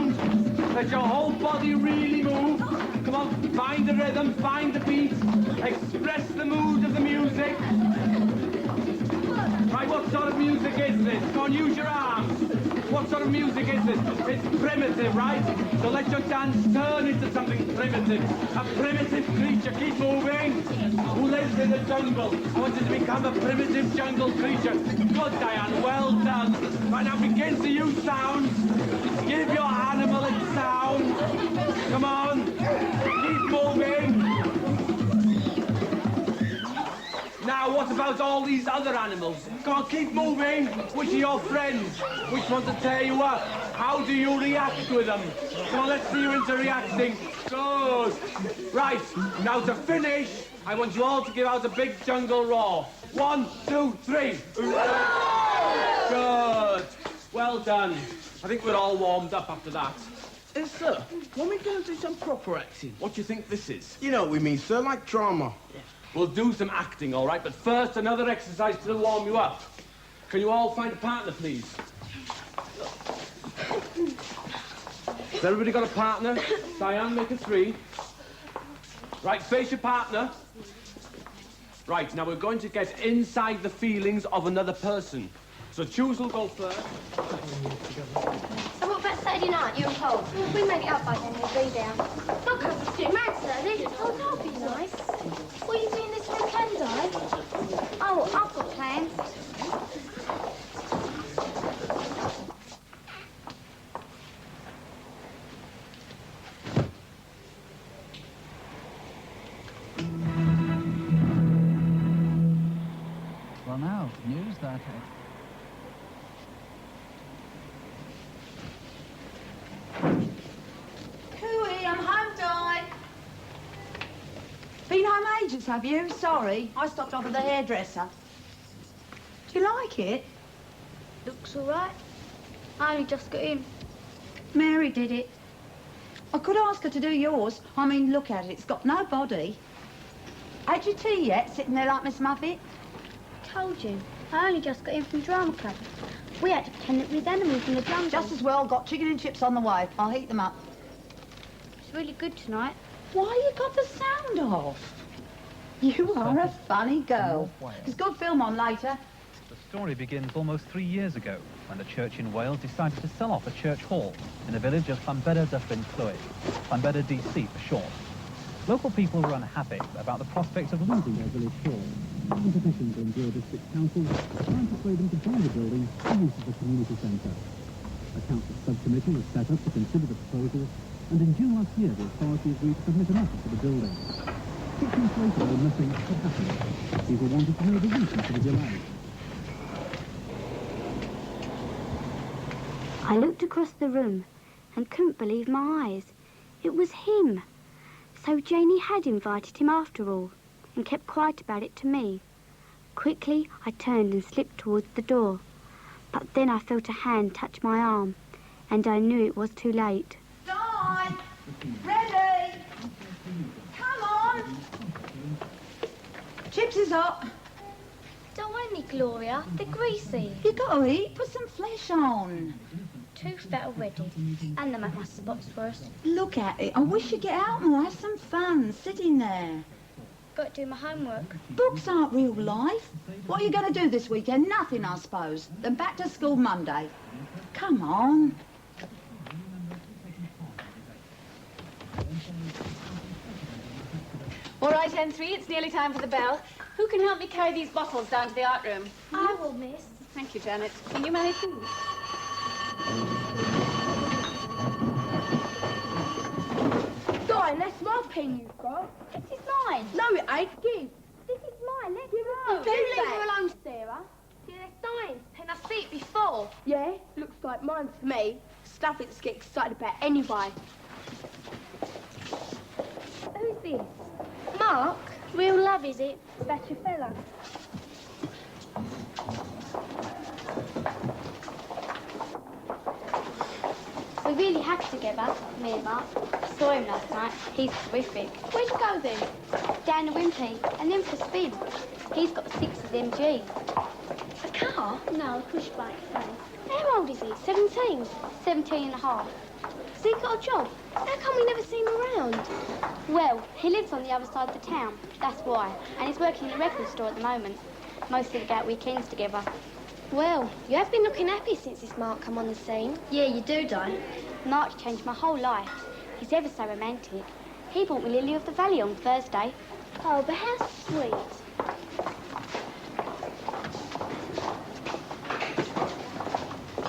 sound. Let your whole body really move. Come on, find the rhythm, find the beat. Express the mood of the music. Right, what sort of music is this? Go on, use your arms. What sort of music is this? It's primitive, right? So let your dance turn into something primitive. A primitive creature. Keep moving. Who lives in the jungle? I want you to become a primitive jungle creature. Good, Diane. Well done. Right, now begin to use sounds. Give your animal its sound. Come on. Keep moving. Now, what about all these other animals? Come on, keep moving. Which are your friends? Which want to tear you up? How do you react with them? Come on, let's see you interacting. Good. Right, now to finish, I want you all to give out a big jungle roar. 1, 2, 3. Good. Well done. I think we're all warmed up after that. Yes, sir. When we going to do some proper acting? What do you think this is? You know what we mean, sir, like drama. Yeah. We'll do some acting, all right? But first, another exercise to warm you up. Can you all find a partner, please? Has everybody got a partner? Diane, make it 3. Right, face your partner. Right, now we're going to get inside the feelings of another person. So choose who'll go first. So what about Saturday night, you and Paul? We made it up by then, we'll be down. Not because it's too mad, Saturday. Oh, that'll be nice. What are you doing this weekend, Di? Oh, I've got plans. Well, now, news that... Cooey, I'm home, Di. Been home ages, have you? Sorry, I stopped off at the hairdresser. Do you like it? Looks all right. I only just got in. Mary did it. I could ask her to do yours. I mean, look at it. It's got no body. Had your tea yet, sitting there like Miss Muffet? Told you. I only just got in from drama club. We had to pretend that we was animals in the jungle. Just as well. Got chicken and chips on the way. I'll heat them up. It's really good tonight. Why you got the sound off? You are a funny girl. There's good film on later. The story begins almost 3 years ago, when the church in Wales decided to sell off a church hall in the village of Llanbedr Dyffryn Clwyd, Llanbedr DC for short. Local people were unhappy about the prospect of losing their village hall. And petitions in Grange District Council trying to persuade them to buy the building for use as a community centre. A council subcommittee was set up to consider the proposal, and in June last year the authority agreed to submit an offer for the building. 6 months later, though, nothing had happened. People wanted to know the reason for the delay. I looked across the room and couldn't believe my eyes. It was him. So Janie had invited him after all, and kept quiet about it to me. Quickly, I turned and slipped towards the door. But then I felt a hand touch my arm, and I knew it was too late. Di! Ready! Come on! Chips is hot. Don't want any, Gloria. They're greasy. You got to eat. Put some flesh on. 2 fat already. And they make my spots for us. Look at it. I wish you'd get out more. Have some fun sitting there. Got to do my homework. Books aren't real life. What are you going to do this weekend? Nothing, I suppose. Then back to school Monday. Come on. All right, N3, it's nearly time for the bell. Who can help me carry these bottles down to the art room? I will, miss. Thank you, Janet. Can you manage these? Guy, that's my pen you've got. This is mine. No, it ain't. Give. This is mine. Let me go. Do leave her alone, Sarah. Yeah, that's Diane's pen. I've seen it before. Yeah, looks like mine to me. Stuff it's get excited about anyway. Who's this? Mark? Real love, is it? That's your fella. We really had together, me and Mark. Saw him last night. He's terrific. Where'd you go then? Down the Wimpy, and then for a spin. He's got 6 of them G's. A car? No, a push bike. How old is he? 17? 17 and a half. Has he got a job? How come we never see him around? Well, he lives on the other side of the town, that's why. And he's working in a record store at the moment. Mostly they go out weekends together. Well, you have been looking happy since this Mark come on the scene. Yeah, you do, Di. Mark's changed my whole life. He's ever so romantic. He bought me Lily of the Valley on Thursday. Oh, but how sweet.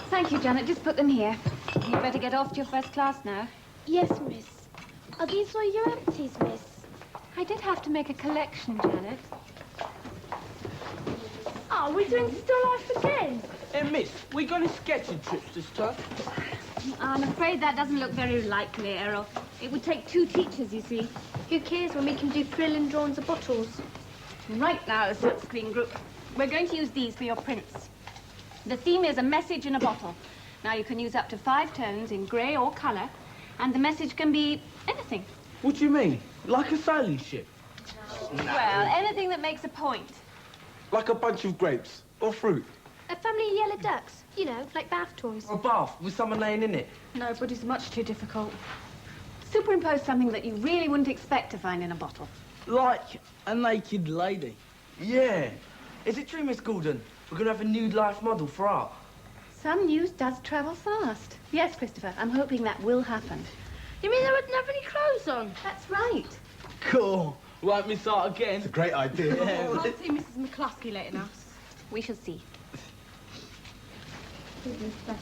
Thank you, Janet. Just put them here. You'd better get off to your first class now. Yes, miss. Are these all your empties, miss? I did have to make a collection, Janet. Oh, we're doing still life again. Hey, miss, we got any sketching trips this time? I'm afraid that doesn't look very likely, Errol. It would take 2 teachers, you see. Who cares when we can do thrilling drawings of bottles? Right now, silkscreen group, we're going to use these for your prints. The theme is a message in a bottle. Now, you can use up to 5 tones in grey or colour, and the message can be anything. What do you mean? Like a sailing ship? Well, anything that makes a point. Like a bunch of grapes or fruit? A family of yellow ducks, you know, like bath toys. Or a bath with someone laying in it? No, but it's much too difficult. Superimpose something that you really wouldn't expect to find in a bottle. Like a naked lady. Yeah. Is it true, Miss Gordon? We're going to have a nude life model for art. Some news does travel fast. Yes, Christopher, I'm hoping that will happen. You mean they wouldn't have any clothes on? That's right. Cool. Won't miss art again. It's a great idea. Oh, I'll see Mrs. McCluskey later now. We shall see.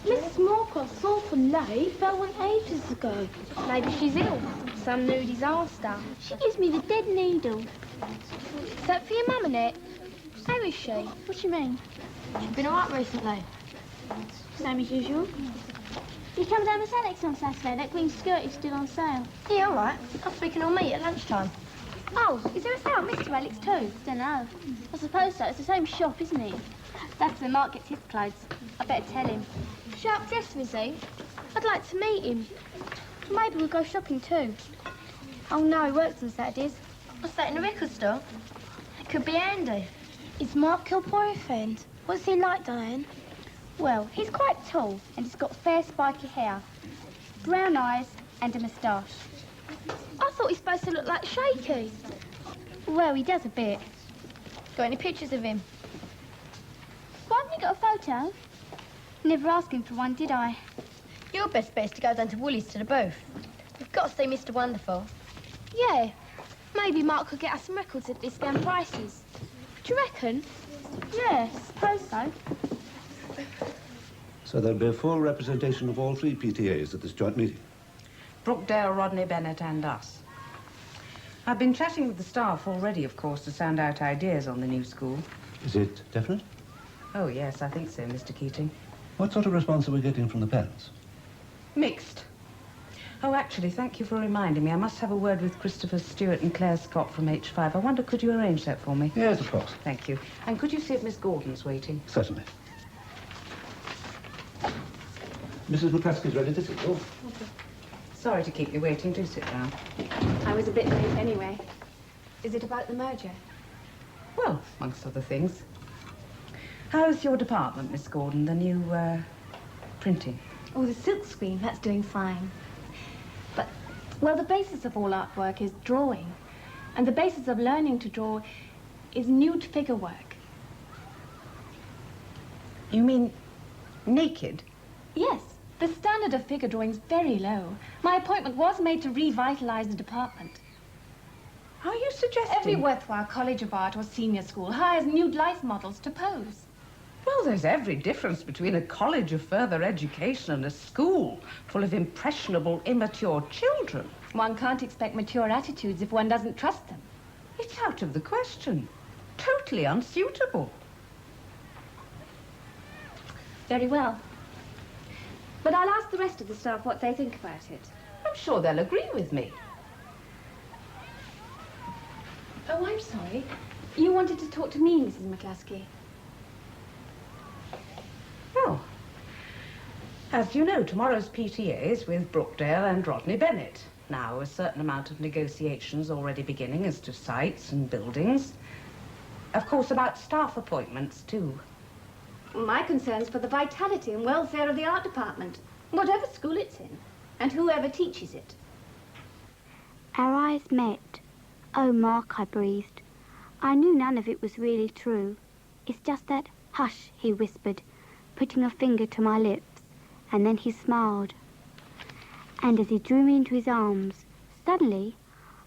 Miss Moorcroft's awful late. Belle went ages ago. Maybe she's ill. Some new disaster. She gives me the dead needle. Is that for your mum, Annette? How is she? What do you mean? She's been all right recently. Same as usual. You come down with Alex on Saturday. That green skirt is still on sale. Yeah, all right. I was speaking on me at lunchtime. Oh, is there a sale, Mr. Alex, too? Dunno. I suppose so. It's the same shop, isn't it? That's where Mark gets his clothes. I better tell him. Sharp dresser, is he? I'd like to meet him. Maybe we'll go shopping, too. Oh, no, he works on Saturdays. What's that, in a record store? It could be handy. Is Mark your boyfriend? What's he like, Diane? Well, he's quite tall, and he's got fair, spiky hair, brown eyes, and a moustache. I thought he's supposed to look like Shaky. Well, he does a bit. Got any pictures of him? Why haven't you got a photo? Never asked him for one, did I? Your best bet is to go down to Woolies to the booth. We've got to see Mr. Wonderful. Yeah. Maybe Mark could get us some records at discount prices. Do you reckon? Yes, suppose so. So there'll be a full representation of all 3 PTAs at this joint meeting. Brookdale, Rodney Bennett and us. I've been chatting with the staff already, of course, to sound out ideas on the new school. Is it definite? Oh, yes, I think so, Mr. Keating. What sort of response are we getting from the parents? Mixed. Oh, actually, thank you for reminding me. I must have a word with Christopher Stewart and Claire Scott from H5. I wonder, could you arrange that for me? Yes, of course. Thank you. And could you see if Miss Gordon's waiting? Certainly. Mrs. McCluskey's ready to see you. Sorry to keep you waiting. Do sit down. I was a bit late anyway. Is it about the merger? Well, amongst other things. How's your department, Miss Gordon? The new, printing? Oh, the silkscreen, that's doing fine. But, well, the basis of all artwork is drawing. And the basis of learning to draw is nude figure work. You mean naked? Yes. The standard of figure drawing's very low. My appointment was made to revitalize the department. Are you suggesting? Every worthwhile college of art or senior school hires nude life models to pose. Well, there's every difference between a college of further education and a school full of impressionable, immature children. One can't expect mature attitudes if one doesn't trust them. It's out of the question. Totally unsuitable. Very well. But I'll ask the rest of the staff what they think about it. I'm sure they'll agree with me. Oh, I'm sorry. You wanted to talk to me, Mrs. McCluskey. Well, as you know, tomorrow's PTA is with Brookdale and Rodney Bennett. Now, a certain amount of negotiations already beginning as to sites and buildings. Of course, about staff appointments, too. My concern's for the vitality and welfare of the art department, whatever school it's in. And whoever teaches it. Our eyes met. Oh, Mark, I breathed. I knew none of it was really true. It's just that, hush, he whispered, putting a finger to my lips, and then he smiled. And as he drew me into his arms, suddenly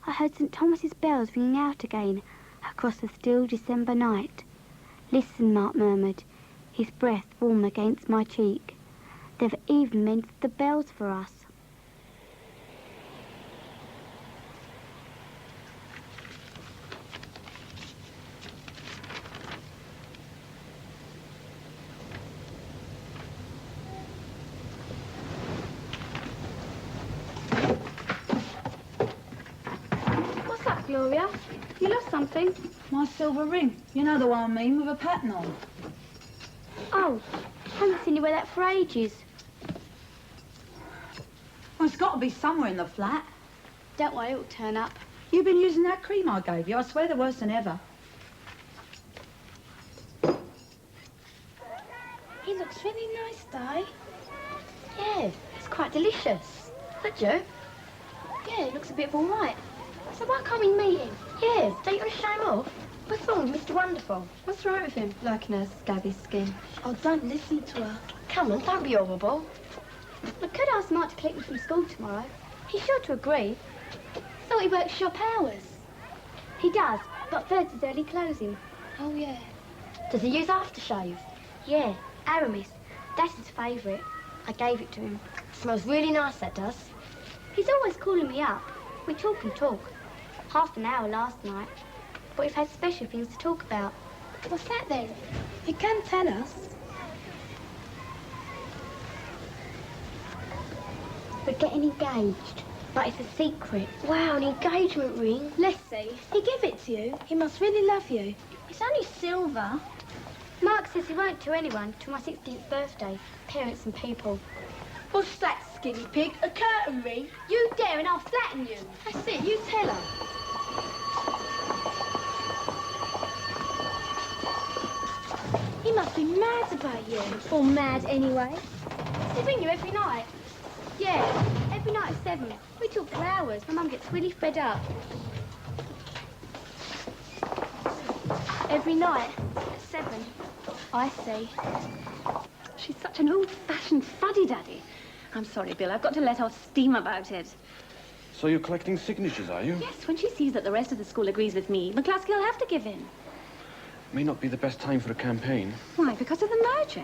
I heard St. Thomas's bells ringing out again across the still December night. Listen, Mark murmured, his breath warm against my cheek. They've even mended the bells for us. What's that, Gloria? You lost something? My silver ring. You know the one I mean, with a pattern on. Oh, haven't seen you wear that for ages. Well, it's got to be somewhere in the flat. Don't worry, it'll turn up. You've been using that cream I gave you. I swear they're worse than ever. He looks really nice, Di. Yeah, it's quite delicious. Would you? Yeah, it looks a bit of all right. So why can't we meet him? Yeah, don't you want to show him off? What's wrong with Mr. Wonderful? What's right with him? Liking her scabby skin. Oh, don't listen to her. Come on, don't be horrible. I could ask Mark to collect me from school tomorrow. He's sure to agree. Thought he works shop hours. He does, but Thursday's early closing. Oh, yeah. Does he use aftershave? Yeah, Aramis. That's his favourite. I gave it to him. Smells really nice, that does. He's always calling me up. We talk and talk. Half an hour last night. But we've had special things to talk about. What's that then? You can tell us. We're getting engaged, but it's a secret. Wow, an engagement ring. Let's see. He gave it to you. He must really love you. It's only silver. Mark says he won't tell anyone till my 16th birthday. Parents and people. What's that, skinny pig? A curtain ring? You dare and I'll flatten you. That's it, you tell her. He must be mad about you. Or mad anyway. Does he ring you every night? Yeah, every night at 7. We talk for hours. My mum gets really fed up. Every night at 7. I see. She's such an old-fashioned fuddy-duddy. I'm sorry, Bill, I've got to let off steam about it. So you're collecting signatures, are you? Yes, when she sees that the rest of the school agrees with me, McCluskey will have to give in. May not be the best time for a campaign. Why, because of the merger?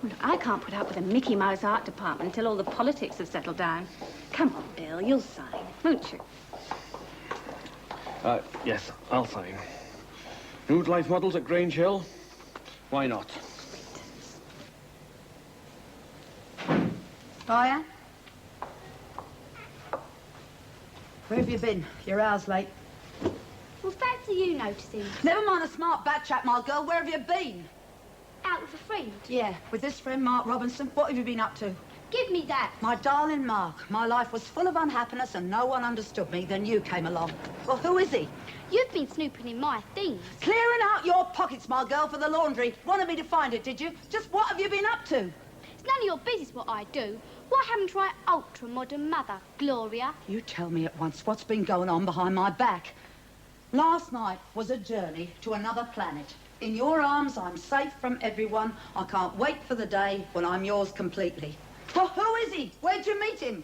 Well, I can't put up with a Mickey Mouse art department until all the politics have settled down. Come on, Bill, you'll sign, won't you? Yes, I'll sign. Nude life models at Grange Hill? Why not? Diane? Where have you been? You're hours late. Well, fancy you noticing. Never mind a smart back chat, my girl. Where have you been? Out with a friend. Yeah, with this friend, Mark Robinson. What have you been up to? Give me that. My darling Mark, my life was full of unhappiness and no one understood me. Then you came along. Well, who is he? You've been snooping in my things. Clearing out your pockets, my girl, for the laundry. Wanted me to find it, did you? Just what have you been up to? It's none of your business what I do. What happened to my ultra-modern mother, Gloria? You tell me at once what's been going on behind my back. Last night was a journey to another planet. In your arms, I'm safe from everyone. I can't wait for the day when I'm yours completely. Well, who is he? Where'd you meet him?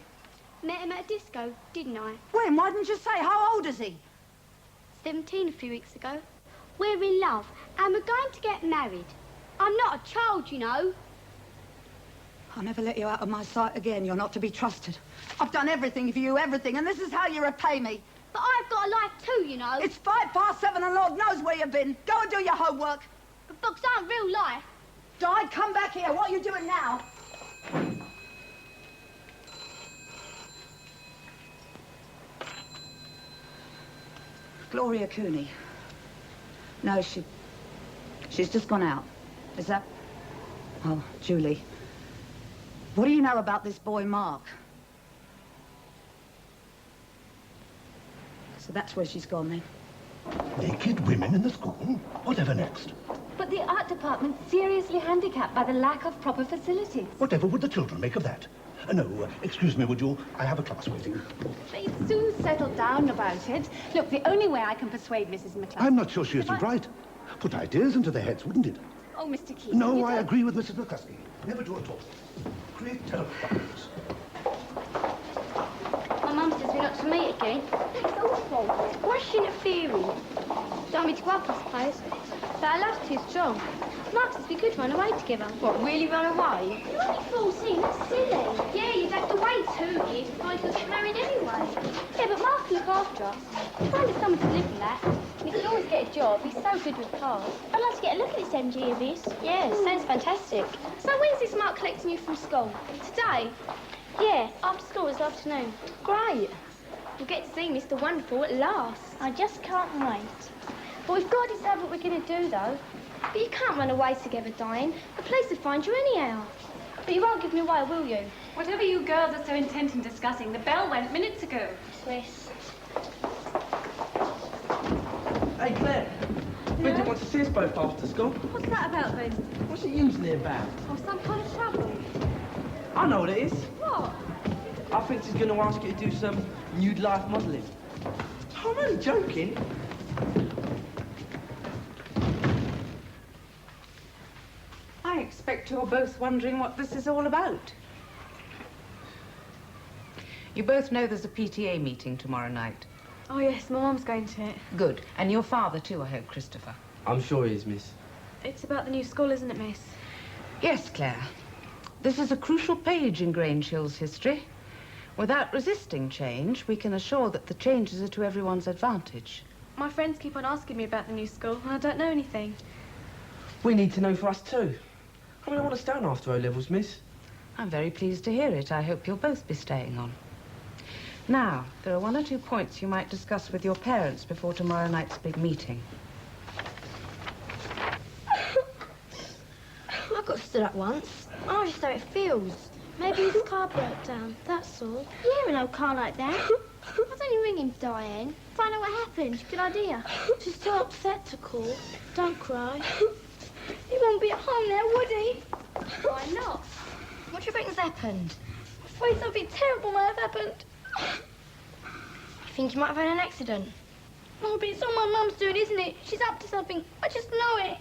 Met him at a disco, didn't I? When? Why didn't you say? How old is he? 17 a few weeks ago. We're in love, and we're going to get married. I'm not a child, you know. I'll never let you out of my sight again. You're not to be trusted. I've done everything for you, everything, and this is how you repay me. But I've got a life too, you know. It's 7:05 and Lord knows where you've been. Go and do your homework. But books aren't real life. Di, come back here. What are you doing now? Gloria Cooney. No, she's just gone out. Is that... Oh, Julie. What do you know about this boy, Mark? So that's where she's gone, then. Naked women in the school? Whatever next? But the art department's seriously handicapped by the lack of proper facilities. Whatever would the children make of that? No, excuse me, would you? I have a class waiting. They'd soon settle down about it. Look, the only way I can persuade Mrs. McCluskey... I'm not sure she isn't right. Put ideas into their heads, wouldn't it? Oh, Mr. Keating... No, I agree with Mrs. McCluskey. Never do at all. Create terrible problems. My mum says we're not to meet again. That's awful. Why's she interfering? Don't want me to go up, I suppose. But I love too strong. Mark says we could run away together. What, really run away? You're only 14, that's silly. Yeah, you'd have to wait 2 years before you could get married anyway. Yeah, but Mark can look after us. Find us someone to live with that. We could always get a job. He's so good with cars. I'd like to get a look at this MG of his. Yeah, sounds fantastic. So when's this Mark collecting you from school? Today? Yeah, after school this afternoon. Great. We'll get to see Mr. Wonderful at last. I just can't wait. But we've got to decide what we're going to do, though. But you can't run away together, Diane. The police will find you anyhow. But you won't give me away, will you? Whatever you girls are so intent in discussing, the bell went minutes ago. Yes. Hey, Claire. Bridget wants to see us both after school. What's that about, then? What's it usually about? Oh, some kind of trouble. I know what it is. What? I think she's going to ask you to do some nude life modelling. I'm only joking. I expect you're both wondering what this is all about. You both know there's a PTA meeting tomorrow night. Oh, yes, my mum's going to it. Good. And your father, too, I hope, Christopher. I'm sure he is, miss. It's about the new school, isn't it, miss? Yes, Claire. This is a crucial page in Grange Hill's history. Without resisting change, we can assure that the changes are to everyone's advantage. My friends keep on asking me about the new school, and I don't know anything. We need to know for us too. I want to stay on after O-levels, miss. I'm very pleased to hear it. I hope you'll both be staying on. Now, there are 1 or 2 points you might discuss with your parents before tomorrow night's big meeting. I got stood up once. I just how it feels. Maybe his car broke down, that's all. Yeah, an old car like that. Why don't you ring him, Diane? Find out what happened. Good idea. She's too upset to call. Don't cry. He won't be at home now, would he? Why not? What do you think's happened? I'm afraid something terrible might have happened. You think you might have had an accident? Oh, but it's all my mum's doing, isn't it? She's up to something. I just know it.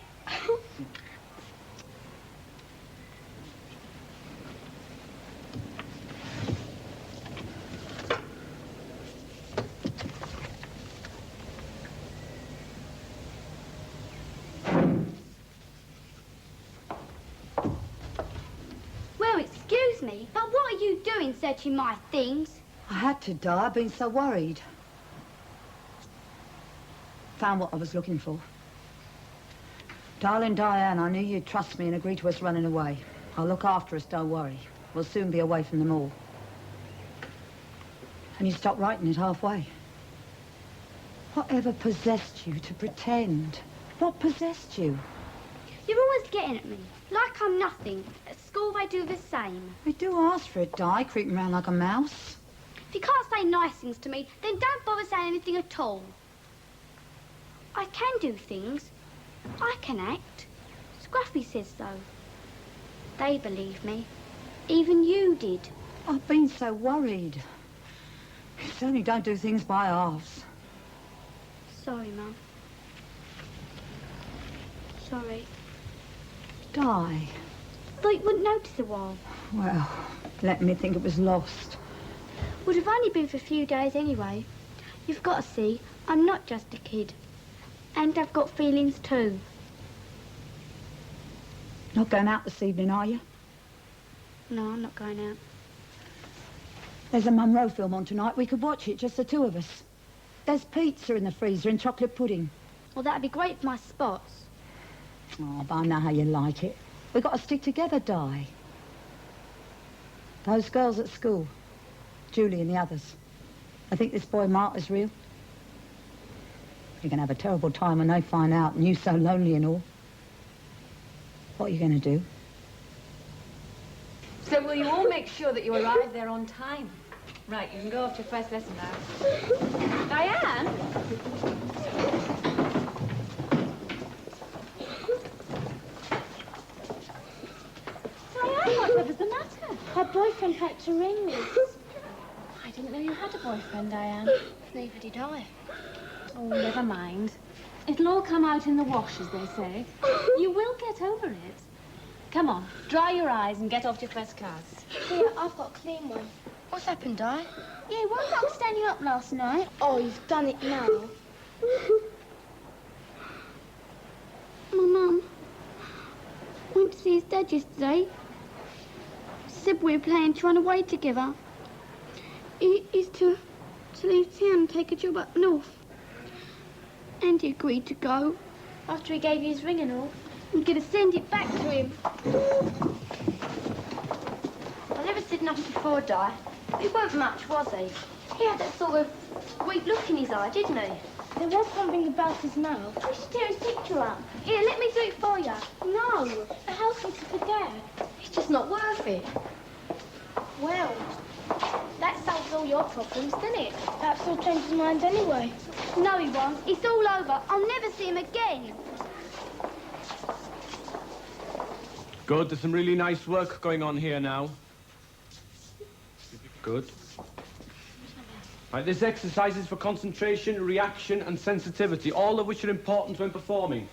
Well, excuse me, but what are you doing searching my things? I had to, Di. I've been so worried. Found what I was looking for. Darling Diane, I knew you'd trust me and agree to us running away. I'll look after us, don't worry. We'll soon be away from them all. And you stopped writing it halfway. Whatever possessed you to pretend? What possessed you? You're always getting at me, like I'm nothing. At school they do the same. They do ask for it, Di, creeping around like a mouse. If you can't say nice things to me, then don't bother saying anything at all. I can do things. I can act. Scruffy says so. They believe me. Even you did. I've been so worried. You certainly don't do things by halves. Sorry, Mum. Sorry. Di. Thought you wouldn't notice a while. Well, let me think it was lost. Would have only been for a few days anyway. You've got to see, I'm not just a kid. And I've got feelings too. Not going out this evening, are you? No, I'm not going out. There's a Munro film on tonight. We could watch it, just the two of us. There's pizza in the freezer and chocolate pudding. Well, that'd be great for my spots. Oh, but I know how you like it. We've got to stick together, Di. Those girls at school, Julie and the others, I think this boy Mark is real. You're going to have a terrible time when they find out, and you so lonely and all. What are you going to do? So will you all make sure that you arrive there on time? Right, you can go off to your first lesson now. Diane? boyfriend had to ring me. I didn't know you had a boyfriend, Diane. Neither did I. Oh, never mind. It'll all come out in the wash, as they say. You will get over it. Come on, dry your eyes and get off to first class. Here, I've got a clean one. What's happened, Di? Yeah, why not standing up last night? Oh, you've done it now. My mum went to see his dad yesterday. Said we were planning to run away together. He's to leave town and take a job up north. And he agreed to go. After he gave you his ring and all? I'm going to send it back to him. I never said nothing before, Di. He weren't much, was he? He had that sort of weak look in his eye, didn't he? There was something about his mouth. We should tear his picture up. Here, let me do it for you. No, it helps me to forget. It's just not worth it. Well, that solves all your problems, doesn't it? Perhaps he'll change his mind anyway. No, he won't. It's all over. I'll never see him again. Good, there's some really nice work going on here now. Good. Right, this exercise is for concentration, reaction and sensitivity, all of which are important when performing.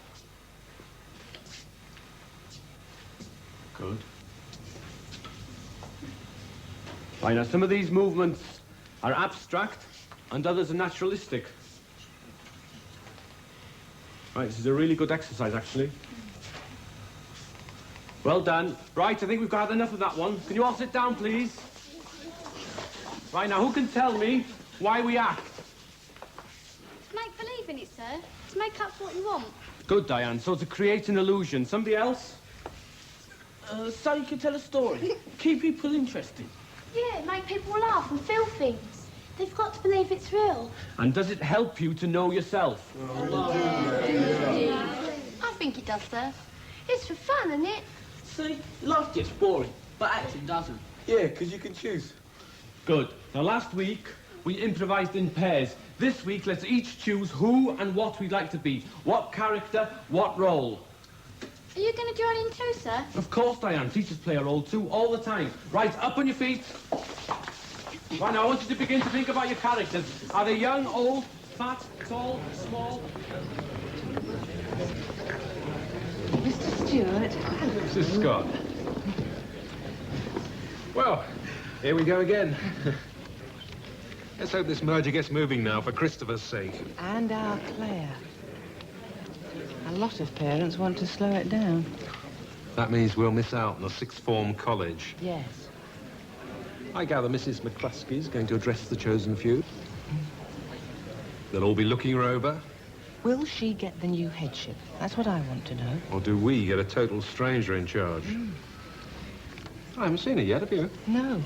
Good. Right, now some of these movements are abstract and others are naturalistic. Right, this is a really good exercise, actually. Well done. Right, I think we've got enough of that one. Can you all sit down, please? Right, now, who can tell me why we act? Make believe in it, sir. To make up for what you want. Good, Diane. So to create an illusion. Somebody else? So you can tell a story. Keep people interested. Yeah, make people laugh and feel things. They've got to believe it's real. And does it help you to know yourself? I think it does, sir. It's for fun, isn't it? See, life gets boring, but acting doesn't. Yeah, because you can choose. Good. Now, last week, we improvised in pairs. This week, let's each choose who and what we'd like to be. What character, what role. Are you going to join in too, sir? Of course I am. Teachers play a role too, all the time. Right, up on your feet. Right, now I want you to begin to think about your characters. Are they young, old, fat, tall, small? Mr. Stewart. Mrs. Scott. Well, here we go again. Let's hope this merger gets moving now, for Christopher's sake. And our Claire. A lot of parents want to slow it down. That means we'll miss out on the sixth form college. Yes. I gather Mrs. McCluskey's going to address the chosen few. They'll all be looking her over. Will she get the new headship? That's what I want to know. Or do we get a total stranger in charge? I haven't seen her yet, have you? No.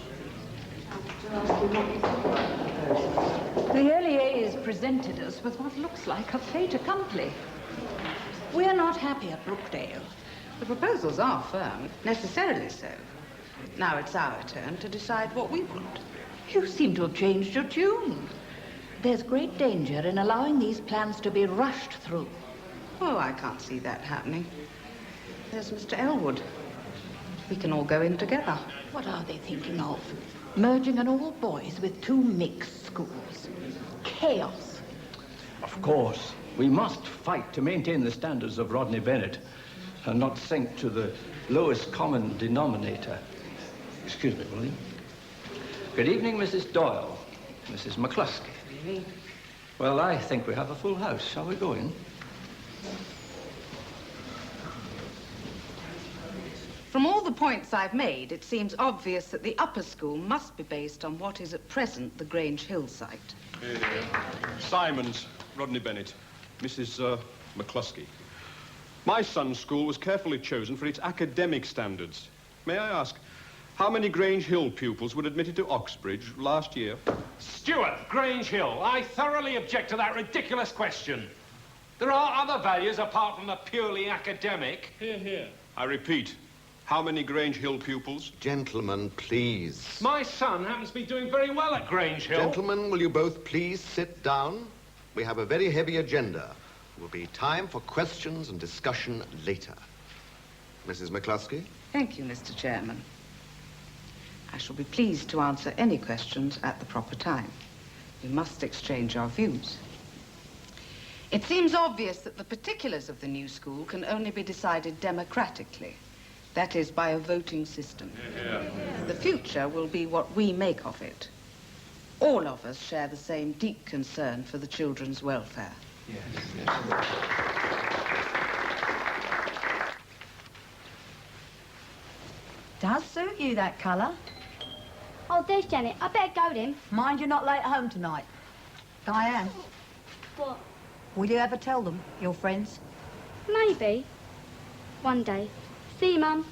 The LEA has presented us with what looks like a fait accompli. We're not happy at Brookdale. The proposals are firm, necessarily so. Now it's our turn to decide what we want. You seem to have changed your tune. There's great danger in allowing these plans to be rushed through. Oh, I can't see that happening. There's Mr. Elwood. We can all go in together. What are they thinking of? Merging an all-boys with two mixed schools. Chaos. Of course, we must fight to maintain the standards of Rodney Bennett and not sink to the lowest common denominator. Excuse me, will you? Good evening, Mrs. Doyle, Mrs. McCluskey. Well, I think we have a full house. Shall we go in? From all the points I've made, it seems obvious that the upper school must be based on what is at present the Grange Hill site. Simons, Rodney Bennett, Mrs. McCluskey. My son's school was carefully chosen for its academic standards. May I ask, how many Grange Hill pupils were admitted to Oxbridge last year? Stewart, Grange Hill, I thoroughly object to that ridiculous question. There are other values apart from the purely academic. Hear, hear. I repeat, how many Grange Hill pupils? Gentlemen, please. My son happens to be doing very well at Grange Hill. Gentlemen, will you both please sit down? We have a very heavy agenda. There will be time for questions and discussion later. Mrs. McCluskey? Thank you, Mr. Chairman. I shall be pleased to answer any questions at the proper time. We must exchange our views. It seems obvious that the particulars of the new school can only be decided democratically. That is, by a voting system. The future will be what we make of it. All of us share the same deep concern for the children's welfare. Does suit you, that colour. Oh, there's Janet. I better go then. Mind you're not late at home tonight. Diane, What? will you ever tell them, your friends? Maybe. One day. See you, Mum.